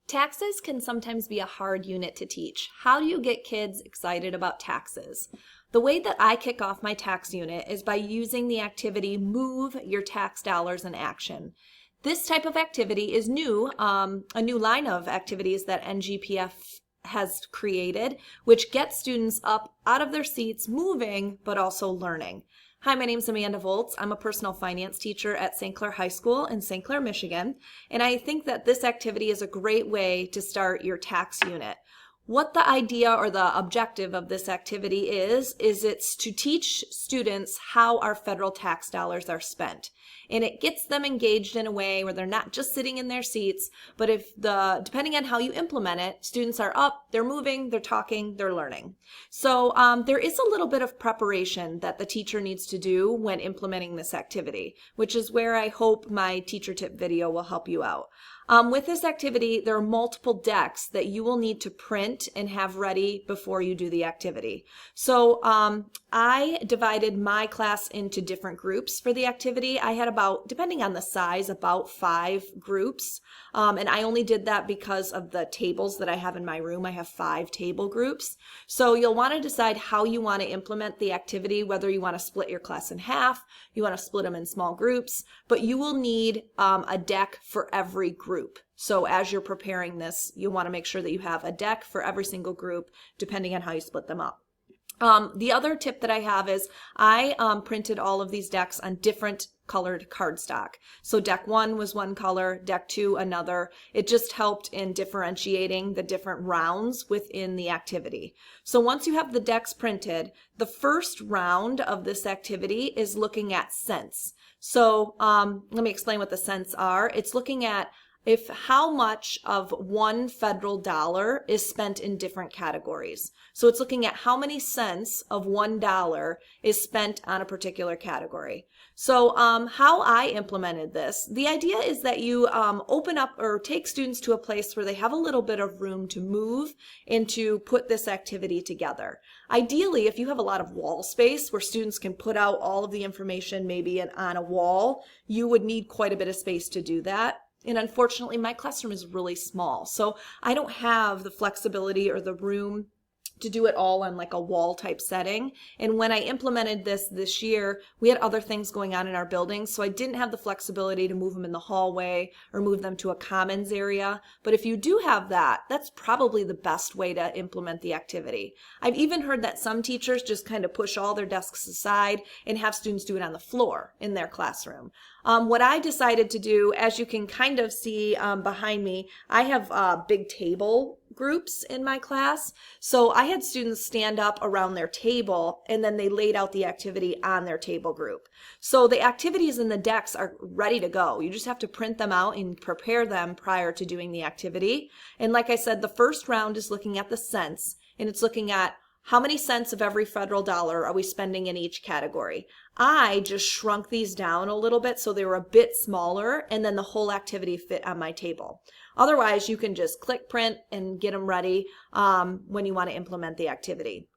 Taxes can sometimes be a hard unit to teach. How do you get kids excited about taxes? The way that I kick off my tax unit is by using the activity Move Your Tax Dollars in Action. This type of activity is new, a new line of activities that NGPF has created, which gets students up out of their seats, moving, but also learning. Hi, my name is Amanda Volz. I'm a personal finance teacher at St. Clair High School in St. Clair, Michigan, and I think that this activity is a great way to start your tax unit. What the idea or the objective of this activity is it's to teach students how our federal tax dollars are spent. And it gets them engaged in a way where they're not just sitting in their seats, but depending on how you implement it, students are up, they're moving, they're talking, they're learning. So there is a little bit of preparation that the teacher needs to do when implementing this activity, which is where I hope my teacher tip video will help you out. With this activity, there are multiple decks that you will need to print and have ready before you do the activity. So I divided my class into different groups for the activity. I had about, depending on the size, about 5 groups. And I only did that because of the tables that I have in my room. I have 5 table groups. So you'll want to decide how you want to implement the activity, whether you want to split your class in half, you want to split them in small groups, but you will need a deck for every group. So as you're preparing this, you want to make sure that you have a deck for every single group, depending on how you split them up. The other tip that I have is I printed all of these decks on different colored cardstock. So deck 1 was one color, deck 2 another. It just helped in differentiating the different rounds within the activity. So once you have the decks printed, the first round of this activity is looking at cents. So let me explain what the cents are. It's looking at how much of one federal dollar is spent in different categories. So it's looking at how many cents of $1 is spent on a particular category. So how I implemented this, the idea is that you open up or take students to a place where they have a little bit of room to move and to put this activity together. Ideally, if you have a lot of wall space where students can put out all of the information maybe on a wall, you would need quite a bit of space to do that. And unfortunately, my classroom is really small, so I don't have the flexibility or the room to do it all on like a wall type setting. And when I implemented this year, we had other things going on in our building, so I didn't have the flexibility to move them in the hallway or move them to a commons area. But if you do have that, that's probably the best way to implement the activity. I've even heard that some teachers just kind of push all their desks aside and have students do it on the floor in their classroom. What I decided to do, as you can kind of see behind me, I have big table groups in my class. So I had students stand up around their table and then they laid out the activity on their table group. So the activities in the decks are ready to go. You just have to print them out and prepare them prior to doing the activity. And like I said, the first round is looking at the cents, and it's looking at how many cents of every federal dollar are we spending in each category. I just shrunk these down a little bit so they were a bit smaller, and then the whole activity fit on my table. Otherwise, you can just click print and get them ready when you want to implement the activity.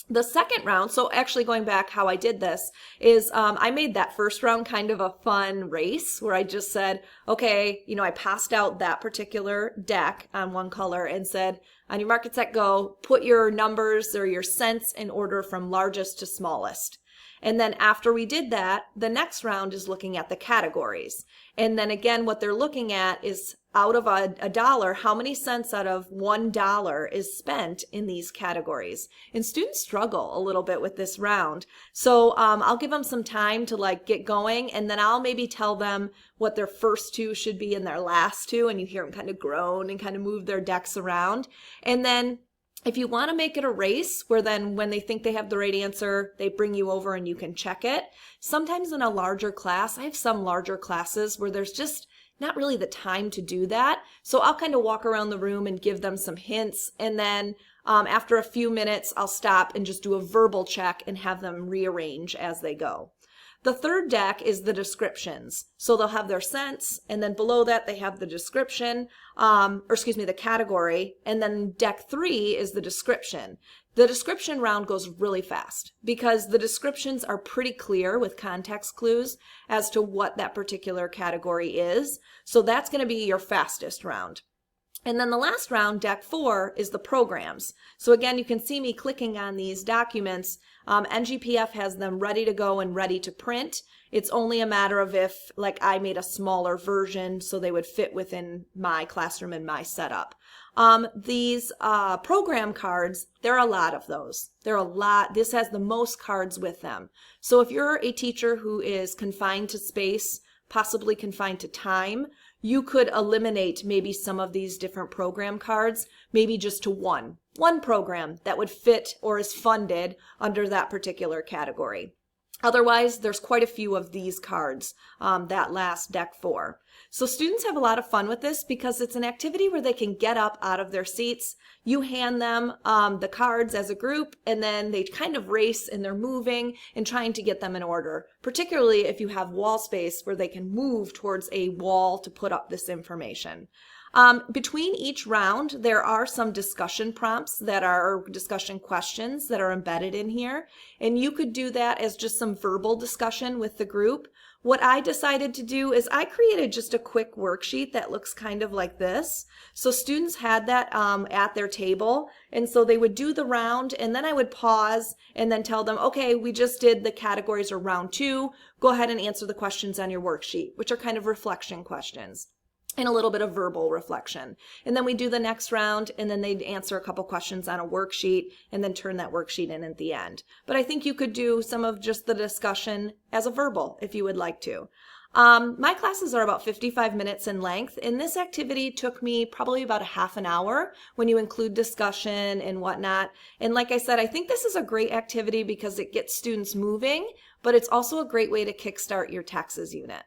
The second round, so actually going back how I did this, is I made that first round kind of a fun race where I just said, okay, I passed out that particular deck on one color and said, on your mark, get, set, go, put your numbers or your cents in order from largest to smallest. And then after we did that, the next round is looking at the categories. And then again, what they're looking at is out of a dollar, how many cents out of $1 is spent in these categories. And students struggle a little bit with this round. So I'll give them some time to get going, and then I'll maybe tell them what their first 2 should be and their last 2, and you hear them kind of groan and kind of move their decks around. And then if you want to make it a race where then when they think they have the right answer, they bring you over and you can check it. Sometimes in a larger class, I have some larger classes where there's just not really the time to do that. So I'll kind of walk around the room and give them some hints. And then after a few minutes, I'll stop and just do a verbal check and have them rearrange as they go. The third deck is the descriptions. So they'll have their cents, and then below that they have the description, the category, and then deck 3 is the description. The description round goes really fast because the descriptions are pretty clear with context clues as to what that particular category is. So that's going to be your fastest round. And then the last round, deck 4, is the programs. So again, you can see me clicking on these documents. NGPF has them ready to go and ready to print. It's only a matter of if, like, I made a smaller version so they would fit within my classroom and my setup. These program cards, there are a lot of those. There are a lot. This has the most cards with them. So if you're a teacher who is confined to space, possibly confined to time, you could eliminate maybe some of these different program cards, maybe just to one program that would fit or is funded under that particular category. Otherwise, there's quite a few of these cards that last deck 4. So students have a lot of fun with this because it's an activity where they can get up out of their seats. You hand them the cards as a group, and then they kind of race and they're moving and trying to get them in order, particularly if you have wall space where they can move towards a wall to put up this information. Between each round, there are some discussion prompts that are discussion questions that are embedded in here, and you could do that as just some verbal discussion with the group. What I decided to do is I created just a quick worksheet that looks kind of like this. So students had that at their table, and so they would do the round, and then I would pause and then tell them, okay, we just did the categories or round 2. Go ahead and answer the questions on your worksheet, which are kind of reflection questions and a little bit of verbal reflection. And then we do the next round, and then they'd answer a couple questions on a worksheet and then turn that worksheet in at the end. But I think you could do some of just the discussion as a verbal if you would like to. My classes are about 55 minutes in length, and this activity took me probably about a half an hour when you include discussion and whatnot. And like I said, I think this is a great activity because it gets students moving, but it's also a great way to kickstart your taxes unit.